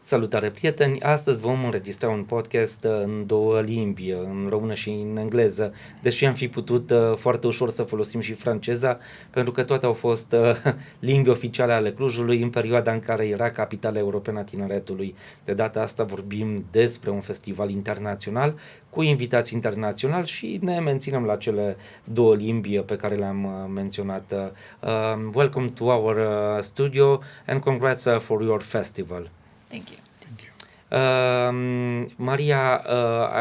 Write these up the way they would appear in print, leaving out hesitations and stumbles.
Salutare, prieteni! Astăzi vom înregistra un podcast în două limbi, în română și în engleză, deși am fi putut foarte ușor să folosim și franceza, pentru că toate au fost limbi oficiale ale Clujului în perioada în care era capitala europeană a tineretului. De data asta vorbim despre un festival internațional cu invitați internaționali și ne menținem la cele două limbi pe care le-am menționat. Welcome to our studio and congrats for your festival. Thank you. Maria,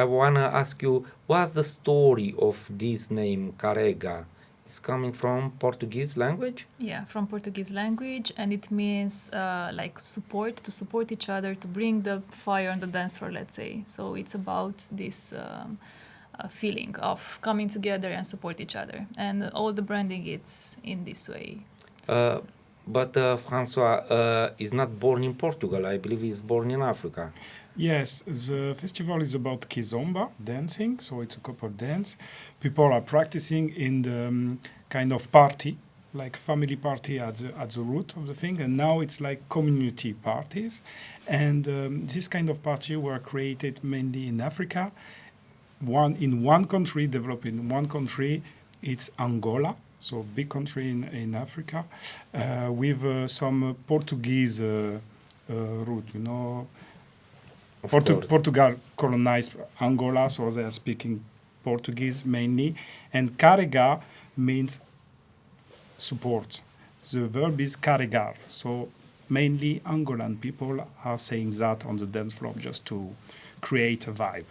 I want to ask you, what's the story of this name, Carrega? It's coming from Portuguese language? Yeah, from Portuguese language, and it means like support, to support each other, to bring the fire on the dance floor, let's say. So it's about this feeling of coming together and support each other. And all the branding, it's in this way. But François is not born in Portugal. I believe he's born in Africa. Yes, the festival is about Kizomba dancing, so it's a couple dance. People are practicing in the kind of party, like family party at the root of the thing, and now it's like community parties. And this kind of party were created mainly in Africa. One country, developed in one country, it's Angola. So big country in Africa, with some Portuguese root, you know. Portugal colonized Angola, so they are speaking Portuguese mainly. And carrega means support. The verb is carregar. So mainly Angolan people are saying that on the dance floor just to create a vibe.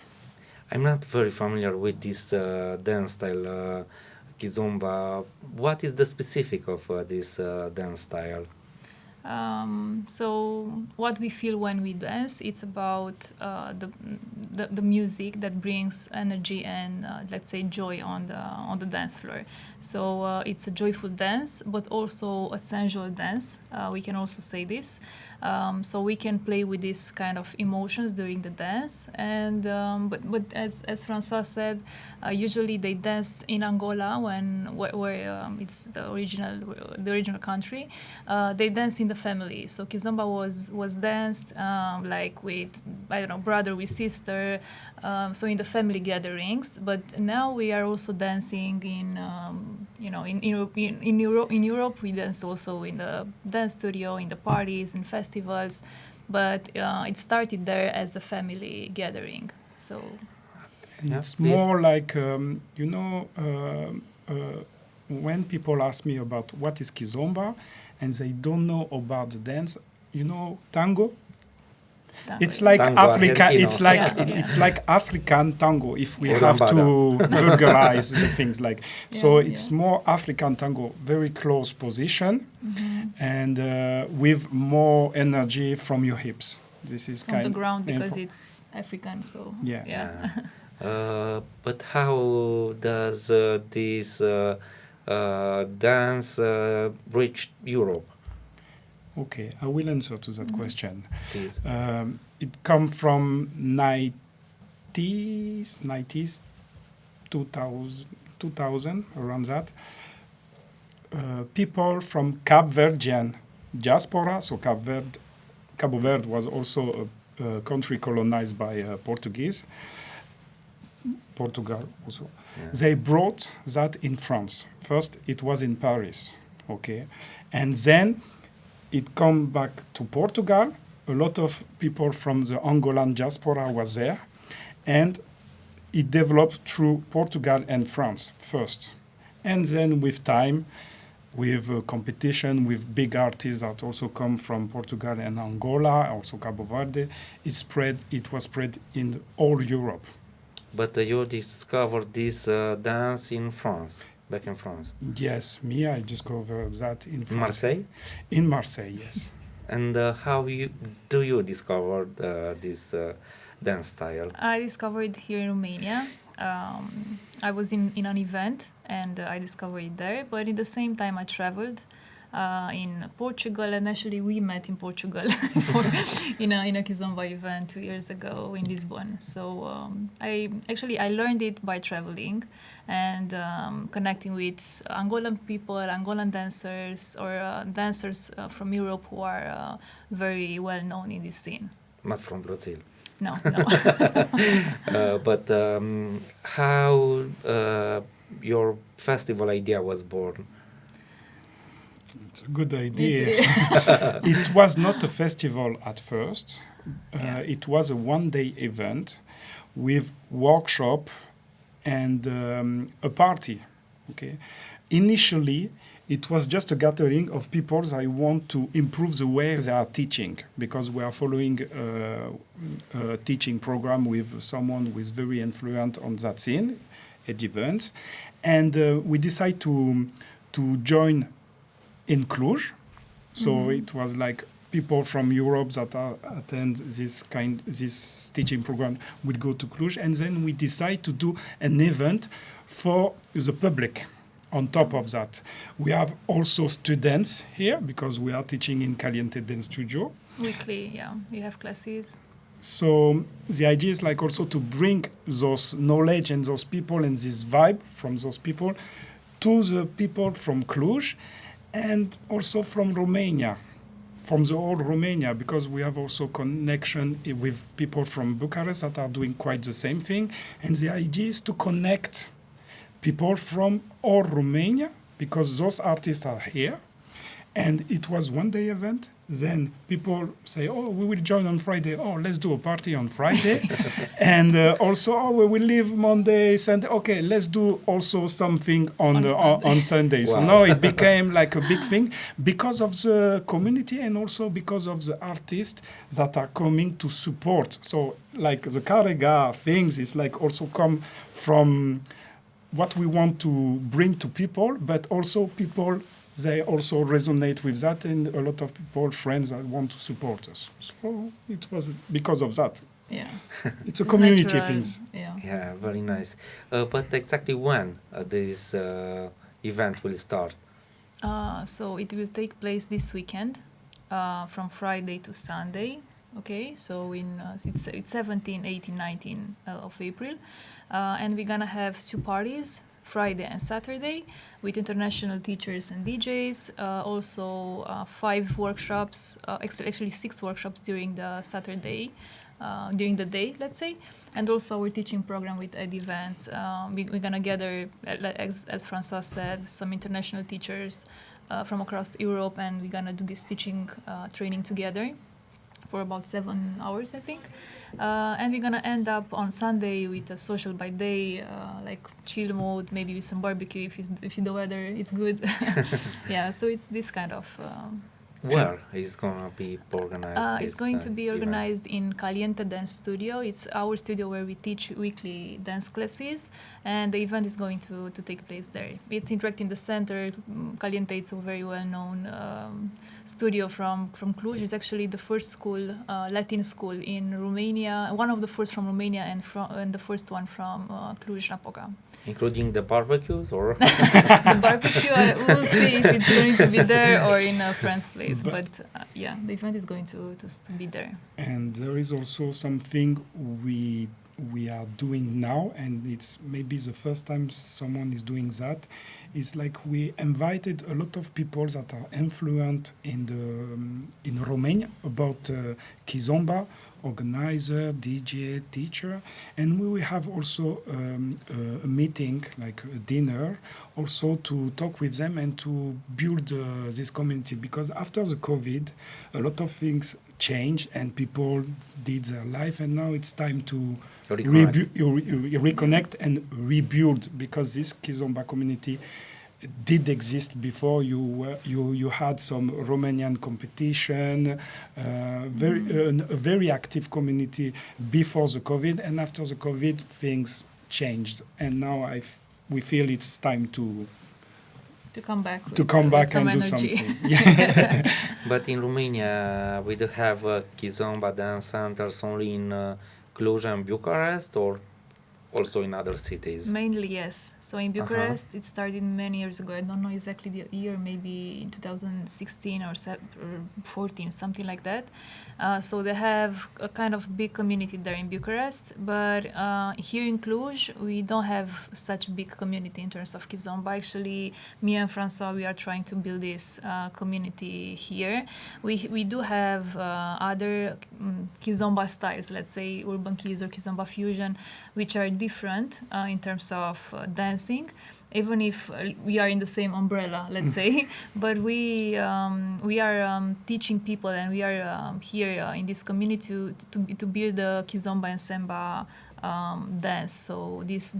I'm not very familiar with this dance style. Kizomba, what is the specific of this dance style? So what we feel when we dance, it's about the music that brings energy and let's say joy on the dance floor. So it's a joyful dance, but also a sensual dance. We can also say this. So we can play with this kind of emotions during the dance. And but as François said, usually they dance in Angola where it's the original country. They dance in the family. So Kizomba was danced like with, I don't know, brother with sister, so in the family gatherings. But now we are also dancing in Europe we dance also in the dance studio, in the parties, in festivals. But it started there as a family gathering. So and it's more like when people ask me about what is Kizomba and they don't know about the dance, tango. It's like tango Africa. Argentino. It's like African tango. If we Or have lambada. to vulgarize the things like, so it's yeah. more African tango, very close position, and with more energy from your hips. This is from the ground because it's African. So yeah. But how does this dance reach Europe? Okay, I will answer to that question. Please. It comes from 90s, 2000, around that. People from Cape Verdean diaspora, so Cabo Verde was also a country colonized by Portugal also. Yeah. They brought that in France. First, it was in Paris, okay? And then it come back to Portugal. A lot of people from the Angolan diaspora was there. And it developed through Portugal and France first. And then with time, with competition, with big artists that also come from Portugal and Angola, also Cabo Verde, it was spread in all Europe. But you discovered this dance in France, back in France. Yes, I discovered that in France. Marseille? In Marseille, yes. And how do you discover this dance style? I discovered here in Romania. I was in an event and I discovered it there. But at the same time, I traveled in Portugal, and actually we met in Portugal in a Kizomba event 2 years ago in Lisbon. So I learned it by traveling and connecting with Angolan people, Angolan dancers, or dancers from Europe who are very well known in this scene. Not from Brazil. No. But how your festival idea was born? It's a good idea. It was not a festival at first. It was a one-day event with workshop and a party. Okay. Initially, it was just a gathering of people that want to improve the way they are teaching, because we are following a teaching program with someone who is very influent on that scene at events. And we decided to join in Cluj. So it was like people from Europe that attend this teaching program would go to Cluj. And then we decide to do an event for the public. On top of that, we have also students here because we are teaching in Caliente Dance Studio. Weekly, we have classes. So the idea is like also to bring those knowledge and those people and this vibe from those people to the people from Cluj and also from Romania, from the whole Romania, because we have also connection with people from Bucharest that are doing quite the same thing. And the idea is to connect people from all Romania, because those artists are here. And it was one-day event. Then people say, oh, we will join on Friday. Oh, let's do a party on Friday. And also, oh, we will leave Monday, Sunday. Okay, let's do also something on Sunday. So now it became like a big thing because of the community and also because of the artists that are coming to support. So like the Carrega things is like also come from what we want to bring to people, but also people, they also resonate with that, and a lot of people, friends that want to support us. So it was because of that. Yeah. It's a community natural. thing. Yeah, very nice. But exactly when this event will start? So it will take place this weekend, from Friday to Sunday. Okay, so it's 17, 18, 19 of April. And we're gonna have 2 parties, Friday and Saturday, with international teachers and DJs. Also 5 workshops, actually 6 workshops during the Saturday, during the day, let's say. And also our teaching program with Ed events. We're gonna gather, as François said, some international teachers from across Europe, and we're gonna do this teaching training together for about 7 hours, I think. And we're gonna end up on Sunday with a social by day, like chill mode, maybe with some barbecue if the weather is good. So it's this kind of... Where is gonna be organized? It's going to be organized in Caliente Dance Studio. It's our studio where we teach weekly dance classes, and the event is going to take place there. It's in the center. Caliente is a very well-known studio from Cluj. It's actually the first school, Latin school in Romania, one of the first from Romania, and the first one from Cluj-Napoca. Including the barbecues, or? The barbecue, we'll see if it's going to be there or in a friend's place. But the event is going to be there. And there is also something we are doing now, and it's maybe the first time someone is doing that. It's like we invited a lot of people that are influent in Romania about Kizomba, organizer, DJ, teacher, and we will have also a meeting, like a dinner, also to talk with them and to build this community. Because after the COVID, a lot of things changed and people did their life, and now it's time to reconnect and rebuild, because this Kizomba community did exist before. You had some Romanian competition, a very active community before the COVID, and after the COVID things changed, and now we feel it's time to come back and do something. But in Romania we do have Kizomba dance centers only in Cluj and Bucharest, or? also in other cities? Mainly, yes. So in Bucharest, it started many years ago. I don't know exactly the year, maybe in 2016 or 14, something like that. So they have a kind of big community there in Bucharest. But here in Cluj, we don't have such a big community in terms of Kizomba. Actually, me and François, we are trying to build this community here. We do have other Kizomba styles, let's say urban Kiz or Kizomba fusion, which are different in terms of dancing, even if we are in the same umbrella, let's say. But we are teaching people, and we are here in this community to build the Kizomba and Semba dance. So this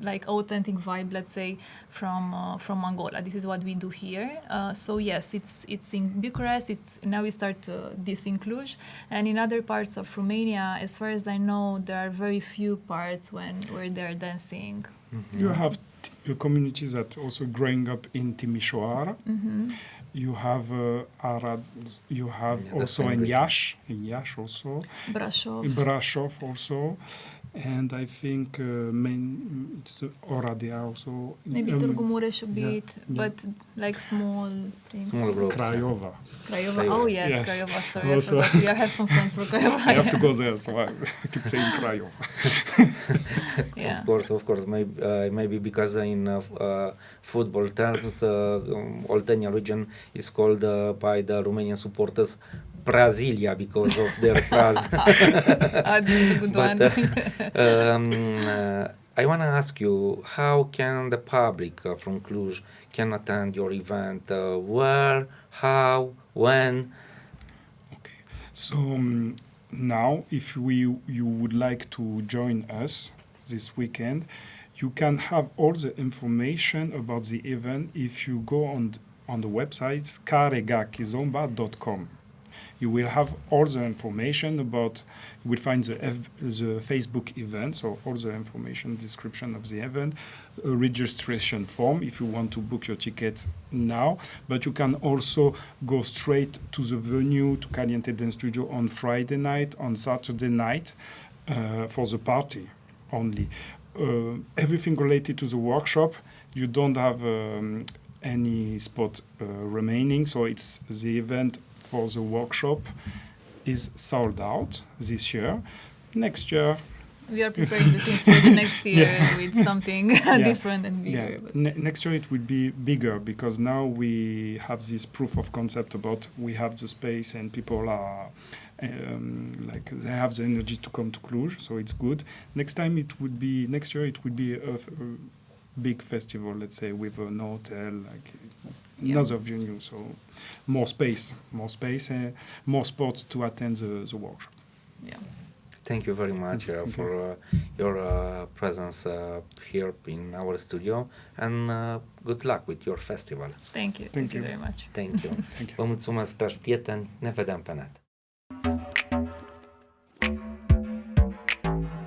like authentic vibe, let's say, from Angola. This is what we do here. So yes, it's in Bucharest. Now we start this in Cluj, and in other parts of Romania, as far as I know, there are very few parts where they are dancing. You have communities that also growing up in Timișoara. You have Arad. You have also in Iași also. Brașov also. And I think it's Oradea also. Maybe Târgu Mureș a bit, but like small things. Small groups. Craiova. Oh yes, Craiova. Sorry, also, I forgot. We have some friends from Craiova. I have to go there, so I keep saying Craiova. Yeah. Of course. Maybe because in football terms, Oltenia region is called by the Romanian supporters Brasilia because of their fans. This is a good one. I want to ask you, how can the public from Cluj can attend your event? Where, how, when? Okay, so now if you would like to join us this weekend, you can have all the information about the event if you go on the website carregakizomba.com. You will have all the information about, you will find the Facebook event, so all the information, description of the event, a registration form if you want to book your ticket now, but you can also go straight to the venue, to Caliente Dance Studio on Friday night, on Saturday night, for the party only. Everything related to the workshop, you don't have any spot remaining, so it's the event for the workshop is sold out this year. Next year, we are preparing the things for the next year with something different and bigger. Next year it will be bigger because now we have this proof of concept about we have the space and people are like they have the energy to come to Cluj, so it's good. Next year it would be a big festival, let's say, with an hotel, like another venue, so more space, more spots to attend the workshop. Yeah. Thank you very much for your presence here in our studio, and good luck with your festival. Thank you. Thank you very much. Thank you. Vă mulțumesc, dragi prieteni, ne vedem pe net.